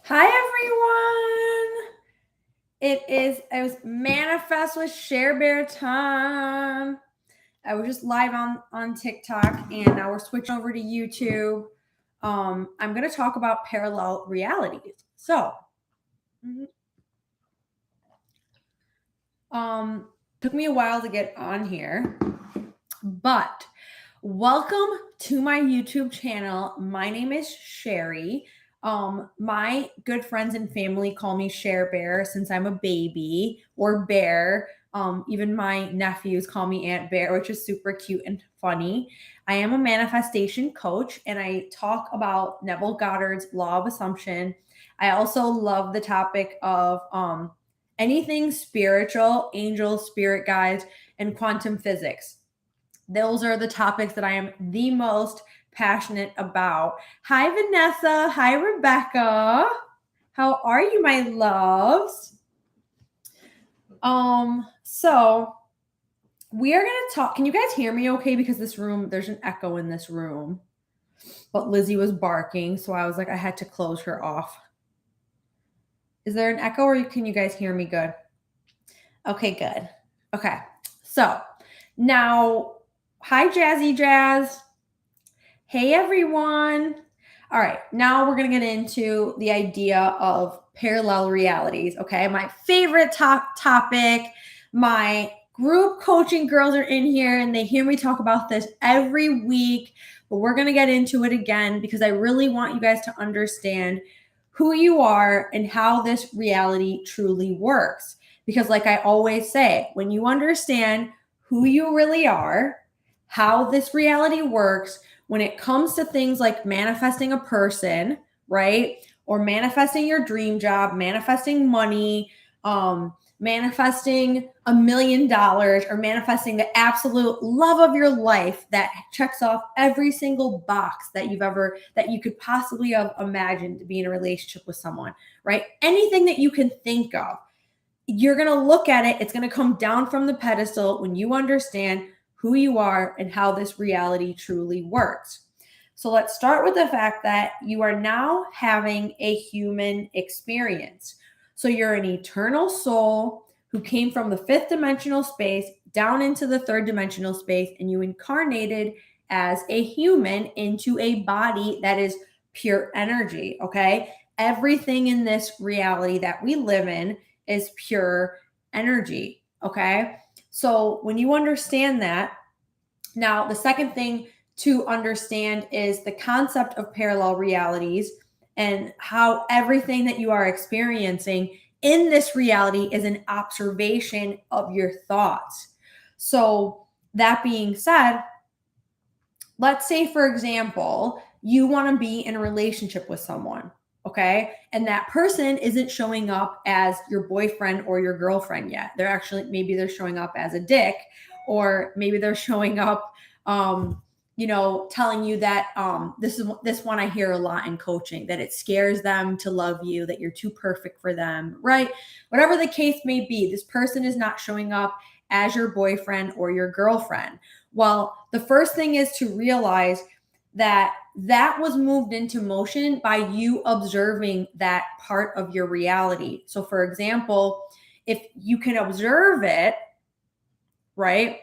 Hi everyone! It was Manifest with Sherbear time. I was just live on TikTok and now we're switching over to YouTube. I'm gonna talk about parallel realities. So took me a while to get on here, but welcome to my YouTube channel. My name is Sherry. My good friends and family call me Sherbear since I'm a baby, or Bear. Even my nephews call me Aunt Bear, which is super cute and funny. I am a manifestation coach and I talk about Neville Goddard's law of assumption. I also love the topic of anything spiritual, angels, spirit guides, and quantum physics. Those are the topics that I am the most passionate about. Hi, Vanessa. Hi, Rebecca. How are you, my loves? So we are gonna talk. Can you guys hear me okay? Because there's an echo in this room. But Lizzie was barking, so I was like, I had to close her off. Is there an echo or can you guys hear me good? Okay, good. Okay. So now, hi, Jazzy Jazz. Hey, everyone. All right, now we're going to get into the idea of parallel realities. Okay, my favorite topic. My group coaching girls are in here and they hear me talk about this every week, but we're going to get into it again because I really want you guys to understand who you are and how this reality truly works. Because, like I always say, when you understand who you really are, how this reality works, when it comes to things like manifesting a person, right? Or manifesting your dream job, manifesting money, manifesting $1 million, or manifesting the absolute love of your life that checks off every single box that you could possibly have imagined to be in a relationship with someone, right? Anything that you can think of, you're going to look at it. It's going to come down from the pedestal when you understand who you are and how this reality truly works. So let's start with the fact that you are now having a human experience. So you're an eternal soul who came from the fifth dimensional space down into the third dimensional space, and you incarnated as a human into a body that is pure energy, okay? Everything in this reality that we live in is pure energy, okay? So when you understand that, now the second thing to understand is the concept of parallel realities and how everything that you are experiencing in this reality is an observation of your thoughts. So that being said, let's say, for example, you want to be in a relationship with someone, okay? And that person isn't showing up as your boyfriend or your girlfriend yet. Maybe they're showing up as a dick, or maybe they're showing up, telling you that this one I hear a lot in coaching, that it scares them to love you, that you're too perfect for them, right? Whatever the case may be, this person is not showing up as your boyfriend or your girlfriend. Well, the first thing is to realize that was moved into motion by you observing that part of your reality. So, for example, if you can observe it, right?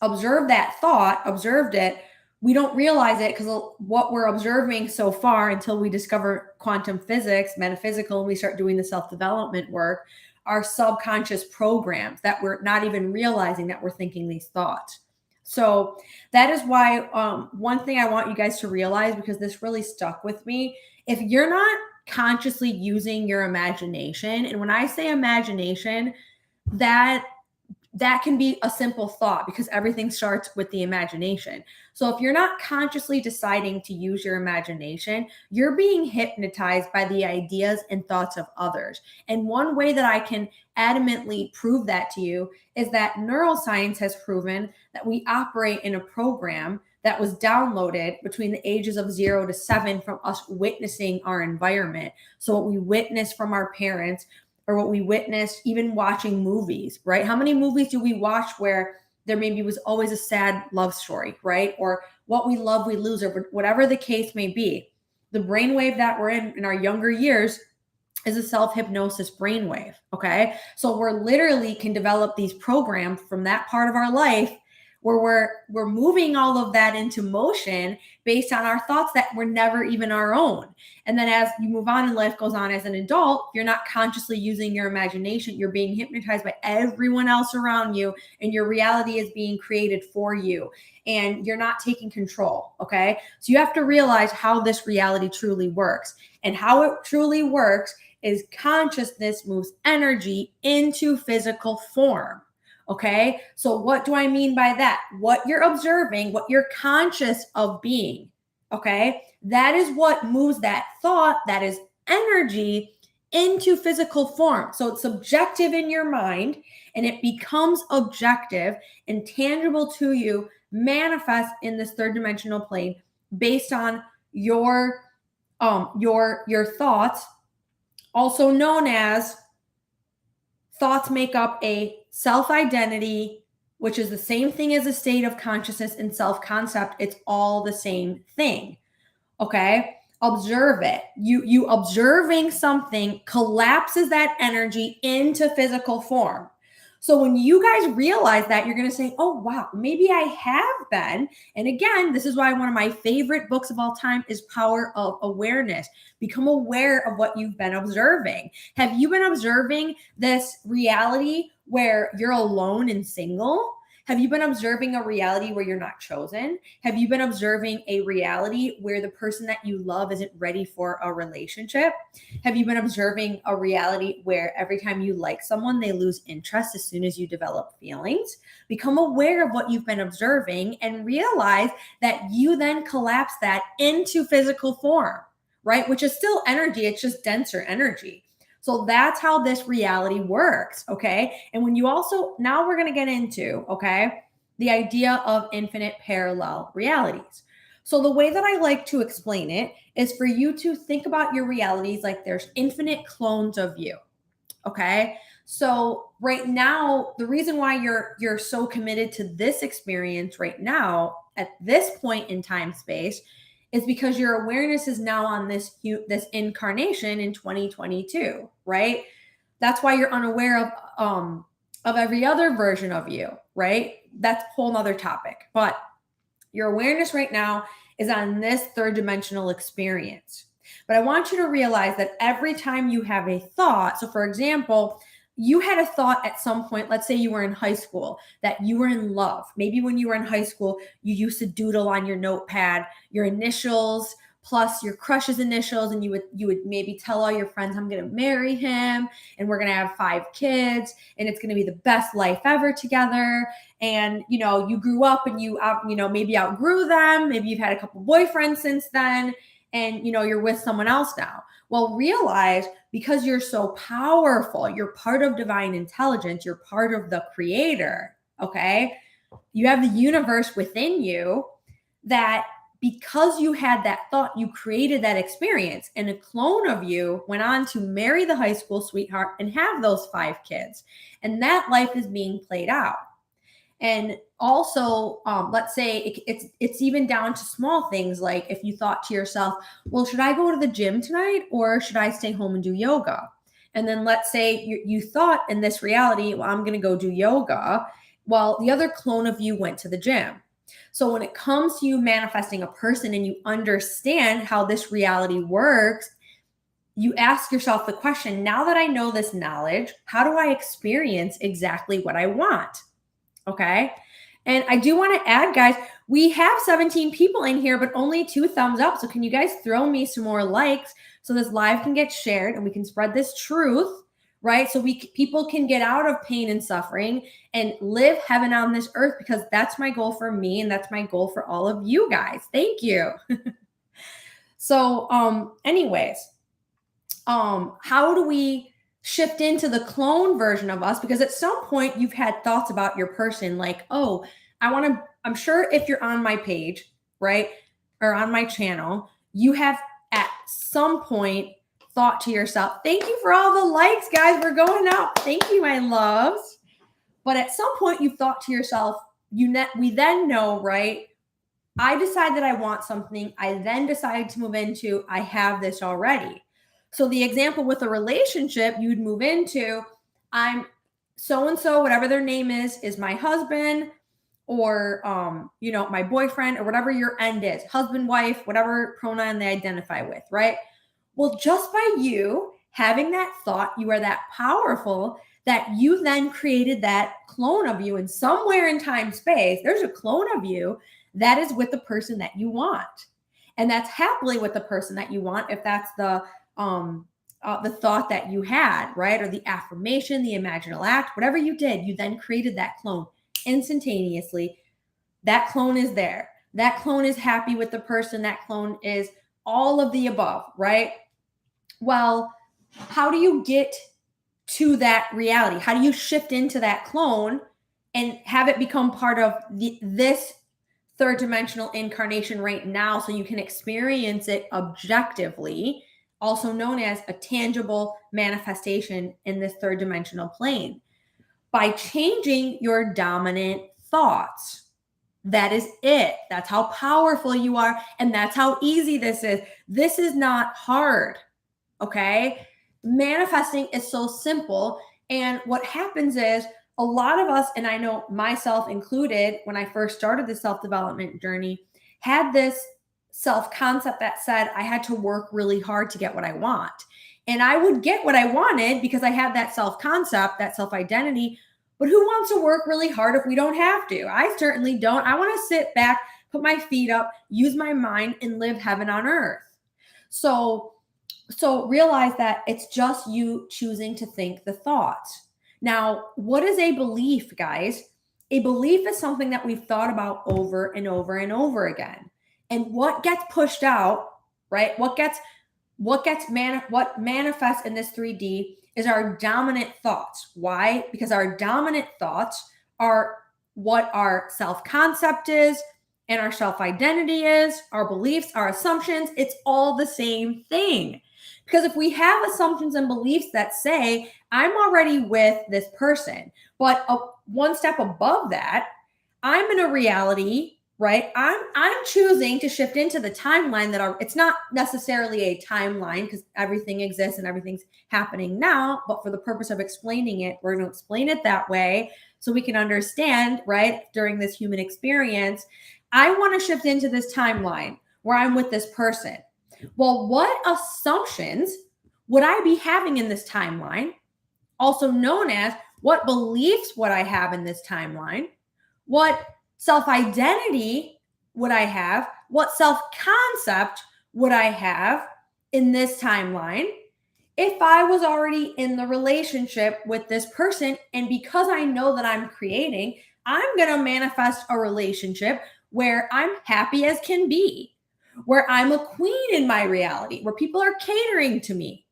Observe that thought, observed it. We don't realize it because what we're observing so far until we discover quantum physics, metaphysical, and we start doing the self-development work, are subconscious programs that we're not even realizing that we're thinking these thoughts. So that is why one thing I want you guys to realize, because this really stuck with me, if you're not consciously using your imagination, and when I say imagination, that can be a simple thought because everything starts with the imagination. So if you're not consciously deciding to use your imagination, you're being hypnotized by the ideas and thoughts of others. And one way that I can adamantly prove that to you is that neuroscience has proven that we operate in a program that was downloaded between the ages of 0 to 7 from us witnessing our environment. So what we witness from our parents, or what we witnessed even watching movies, right? How many movies do we watch where there maybe was always a sad love story, right? Or what we love, we lose, or whatever the case may be. the brainwave that we're in our younger years is a self-hypnosis brainwave. Okay. So we're literally can develop these programs from that part of our life where we're moving all of that into motion based on our thoughts that were never even our own. And then as you move on and life goes on as an adult, you're not consciously using your imagination. You're being hypnotized by everyone else around you, and your reality is being created for you, and you're not taking control. Okay. So you have to realize how this reality truly works, and how it truly works is consciousness moves energy into physical form. Okay. So what do I mean by that? What you're observing, what you're conscious of being. Okay. That is what moves that thought, that is energy, into physical form. So it's subjective in your mind, and it becomes objective and tangible to you, manifest in this third dimensional plane based on your thoughts, also known as thoughts make up a self-identity, which is the same thing as a state of consciousness, and self-concept. It's all the same thing. Okay. Observe it. You observing something collapses that energy into physical form. So when you guys realize that, you're going to say, oh, wow, maybe I have been. And again, this is why one of my favorite books of all time is Power of Awareness. Become aware of what you've been observing. Have you been observing this reality where you're alone and single? Have you been observing a reality where you're not chosen? Have you been observing a reality where the person that you love isn't ready for a relationship? Have you been observing a reality where every time you like someone, they lose interest as soon as you develop feelings? Become aware of what you've been observing and realize that you then collapse that into physical form, right? Which is still energy. It's just denser energy. So that's how this reality works, okay? And when you also, now we're going to get into, okay, the idea of infinite parallel realities. So the way that I like to explain it is for you to think about your realities like there's infinite clones of you, okay? So right now, the reason why you're so committed to this experience right now at this point in time space is because your awareness is now on this incarnation in 2022, right? That's why you're unaware of every other version of you, right? That's a whole nother topic. But your awareness right now is on this third dimensional experience. But I want you to realize that every time you have a thought, so for example, you had a thought at some point, let's say you were in high school, that you were in love. Maybe when you were in high school, you used to doodle on your notepad your initials plus your crush's initials, and you would maybe tell all your friends, I'm going to marry him and we're going to have 5 kids and it's going to be the best life ever together. And you grew up and you maybe outgrew them, maybe you've had a couple boyfriends since then, and you're with someone else now. Well, realize, because you're so powerful, you're part of divine intelligence, you're part of the creator, okay? You have the universe within you, that because you had that thought, you created that experience, and a clone of you went on to marry the high school sweetheart and have those 5 kids. And that life is being played out. And also, let's say it's even down to small things, like if you thought to yourself, well, should I go to the gym tonight or should I stay home and do yoga? And then let's say you thought in this reality, well, I'm going to go do yoga. Well, the other clone of you went to the gym. So when it comes to you manifesting a person and you understand how this reality works, you ask yourself the question, now that I know this knowledge, how do I experience exactly what I want? Okay. And I do want to add, guys, we have 17 people in here, but only 2 thumbs up. So can you guys throw me some more likes so this live can get shared and we can spread this truth, right? So people can get out of pain and suffering and live heaven on this earth, because that's my goal for me. And that's my goal for all of you guys. Thank you. So, anyways, how do we shift into the clone version of us? Because at some point you've had thoughts about your person, like, oh, I'm sure if you're on my page, right, or on my channel, you have at some point thought to yourself, thank you for all the likes, guys, we're going up. Thank you, my loves. But at some point you've thought to yourself, we then know, right, I decide that I want something. I then decide to move into, I have this already. So the example with a relationship you'd move into, I'm so and so, whatever their name is my husband, or my boyfriend, or whatever your end is, husband, wife, whatever pronoun they identify with, right? Well, just by you having that thought, you are that powerful that you then created that clone of you. And somewhere in time space, there's a clone of you that is with the person that you want, and that's happily with the person that you want, if that's the thought that you had, right? Or the affirmation, the imaginal act, whatever you did, you then created that clone instantaneously. That clone is there. That clone is happy with the person. That clone is all of the above, right? Well, how do you get to that reality? How do you shift into that clone and have it become part of this third dimensional incarnation right now, so you can experience it objectively, also known as a tangible manifestation in this third dimensional plane? By changing your dominant thoughts. That is it. That's how powerful you are. And that's how easy this is. This is not hard. Okay. Manifesting is so simple. And what happens is, a lot of us, and I know myself included, when I first started the self-development journey, had this self-concept that said I had to work really hard to get what I want. And I would get what I wanted because I had that self-concept, that self-identity. But who wants to work really hard if we don't have to? I certainly don't. I want to sit back, put my feet up, use my mind, and live heaven on earth. So realize that it's just you choosing to think the thoughts. Now, what is a belief, guys? A belief is something that we've thought about over and over and over again. And what gets pushed out, right? What manifests in this 3D is our dominant thoughts. Why? Because our dominant thoughts are what our self-concept is, and our self-identity is, our beliefs, our assumptions. It's all the same thing. Because if we have assumptions and beliefs that say, I'm already with this person, but one step above that, I'm in a reality, right? I'm choosing to shift into the timeline that it's not necessarily a timeline, because everything exists and everything's happening now, but for the purpose of explaining it, we're going to explain it that way so we can understand, right, during this human experience. I want to shift into this timeline where I'm with this person. Well, what assumptions would I be having in this timeline? Also known as, what beliefs would I have in this timeline? What self-identity would I have? What self-concept would I have in this timeline if I was already in the relationship with this person? And because I know that I'm creating, I'm going to manifest a relationship where I'm happy as can be, where I'm a queen in my reality, where people are catering to me,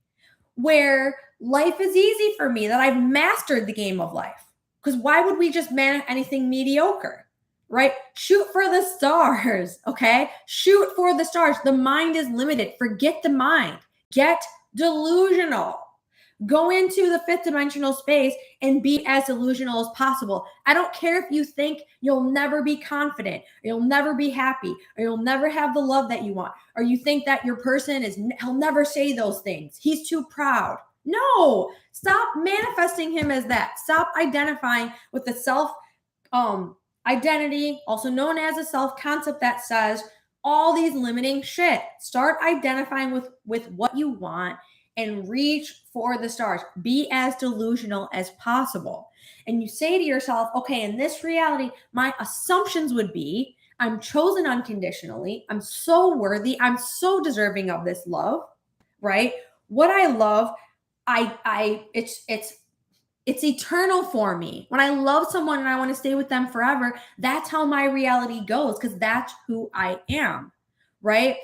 where life is easy for me, that I've mastered the game of life. Because why would we just manage anything mediocre, right? Shoot for the stars, okay? Shoot for the stars. The mind is limited. Forget the mind. Get delusional. Go into the fifth dimensional space and be as delusional as possible. I don't care if you think you'll never be confident, or you'll never be happy, or you'll never have the love that you want, or you think that your person he'll never say those things. He's too proud. No, stop manifesting him as that. Stop identifying with the self identity, also known as a self concept, that says all these limiting shit. Start identifying with what you want and reach for the stars. Be as delusional as possible. And you say to yourself, okay, in this reality, my assumptions would be, I'm chosen unconditionally. I'm so worthy. I'm so deserving of this love, right? What I love, it's eternal for me. When I love someone and I want to stay with them forever, that's how my reality goes, because that's who I am, right?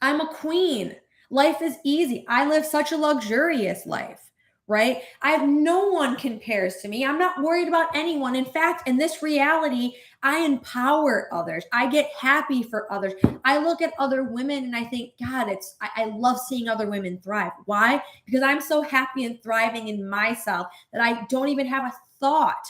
I'm a queen. Life is easy. I live such a luxurious life, right? I have no one compares to me. I'm not worried about anyone. In fact, in this reality, I empower others. I get happy for others. I look at other women and I think, God, I love seeing other women thrive. Why? Because I'm so happy and thriving in myself that I don't even have a thought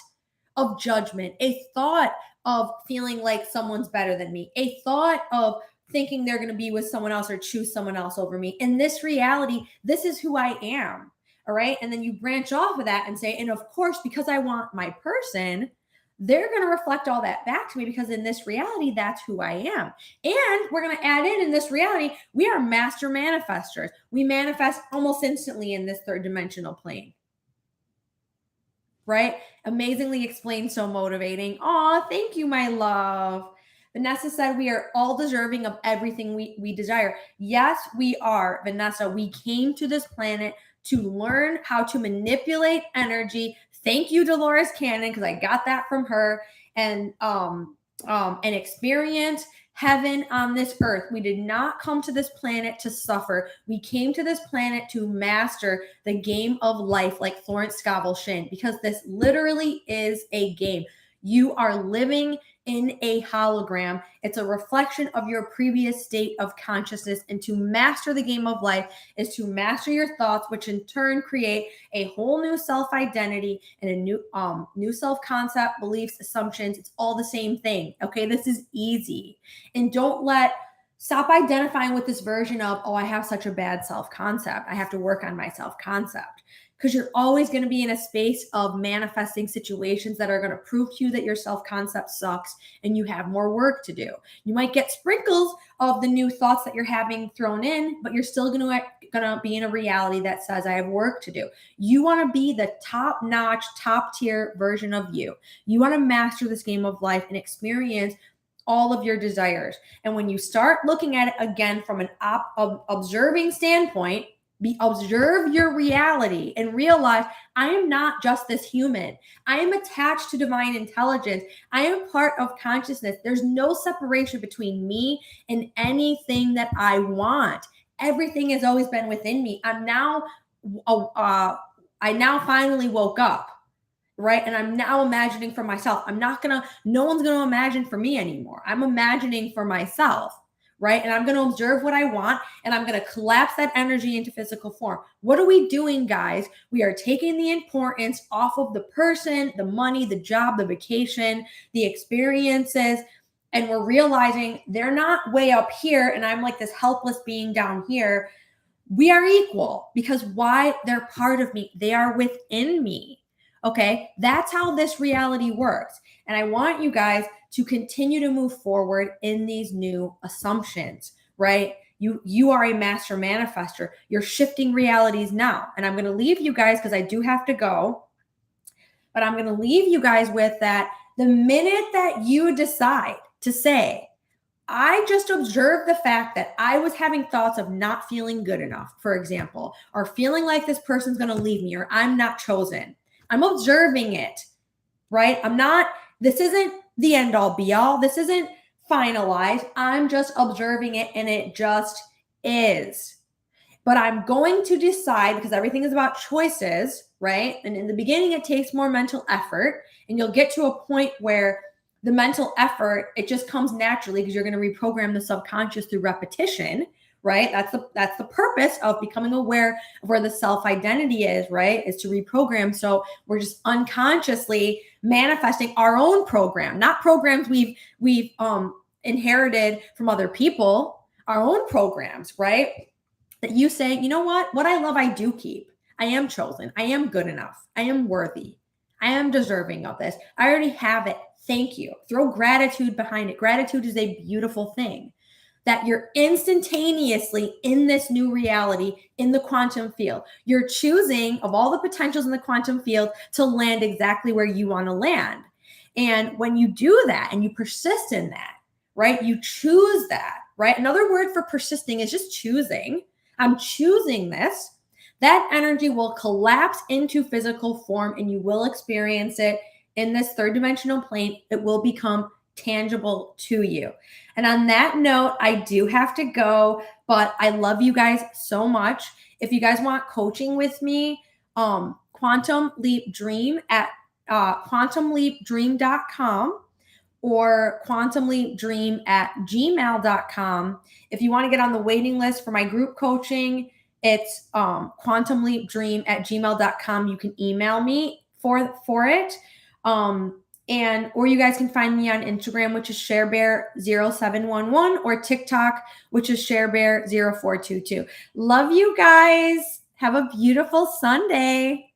of judgment, a thought of feeling like someone's better than me, a thought of thinking they're going to be with someone else or choose someone else over me. In this reality, this is who I am. All right. And then you branch off of that and say, and of course, because I want my person, they're going to reflect all that back to me because in this reality, that's who I am. And we're going to add in this reality, we are master manifestors. We manifest almost instantly in this third dimensional plane. Right? Amazingly explained, so motivating. Aw, thank you, my love. Vanessa said we are all deserving of everything we desire. Yes, we are, Vanessa. We came to this planet to learn how to manipulate energy. Thank you, Dolores Cannon, because I got that from her. And experience heaven on this earth. We did not come to this planet to suffer. We came to this planet to master the game of life, like Florence Scovel Shinn, because this literally is a game. You are living in a hologram. It's a reflection of your previous state of consciousness. And to master the game of life is to master your thoughts, which in turn create a whole new self-identity and a new self-concept, beliefs, assumptions. It's all the same thing. Okay, this is easy. And stop identifying with this version of, oh, I have such a bad self-concept. I have to work on my self-concept. Because you're always going to be in a space of manifesting situations that are going to prove to you that your self-concept sucks and you have more work to do. You might get sprinkles of the new thoughts that you're having thrown in, but you're still going to be in a reality that says, I have work to do. You want to be the top-notch, top-tier version of you. You want to master this game of life and experience all of your desires. And when you start looking at it again from an observing standpoint, observe your reality and realize I am not just this human. I am attached to divine intelligence. I am part of consciousness. There's no separation between me and anything that I want. Everything has always been within me. I now finally woke up. Right. And I'm now imagining for myself. No one's going to imagine for me anymore. I'm imagining for myself. Right. And I'm going to observe what I want and I'm going to collapse that energy into physical form. What are we doing, guys? We are taking the importance off of the person, the money, the job, the vacation, the experiences. And we're realizing they're not way up here. And I'm like this helpless being down here. We are equal because why? They're part of me. They are within me. Okay, that's how this reality works. And I want you guys to continue to move forward in these new assumptions, right? You are a master manifestor. You're shifting realities now. And I'm going to leave you guys because I do have to go. But I'm going to leave you guys with that. The minute that you decide to say, I just observed the fact that I was having thoughts of not feeling good enough, for example, or feeling like this person's going to leave me or I'm not chosen. I'm observing it, right? This isn't the end all be all. This isn't finalized. I'm just observing it and it just is. But I'm going to decide because everything is about choices, right? And in the beginning, it takes more mental effort and you'll get to a point where the mental effort, it just comes naturally because you're going to reprogram the subconscious through repetition, right? That's the purpose of becoming aware of where the self-identity is, right? Is to reprogram. So we're just unconsciously manifesting our own program, not programs we've inherited from other people, our own programs, right? That you say, you know what I love, I do keep. I am chosen. I am good enough. I am worthy. I am deserving of this. I already have it. Thank you. Throw gratitude behind it. Gratitude is a beautiful thing. That you're instantaneously in this new reality in the quantum field. You're choosing of all the potentials in the quantum field to land exactly where you want to land. And when you do that and you persist in that, right? You choose that, right? Another word for persisting is just choosing. I'm choosing this. That energy will collapse into physical form and you will experience it in this third dimensional plane. It will become tangible to you. And on that note, I do have to go, but I love you guys so much. If you guys want coaching with me, Quantum Leap Dream at quantumleapdream.com or quantumleapdream@gmail.com. If you want to get on the waiting list for my group coaching, it's quantumleapdream@gmail.com. You can email me for it. or you guys can find me on Instagram, which is Sherbear0711, or TikTok, which is Sherbear0422. Love you guys. Have a beautiful Sunday.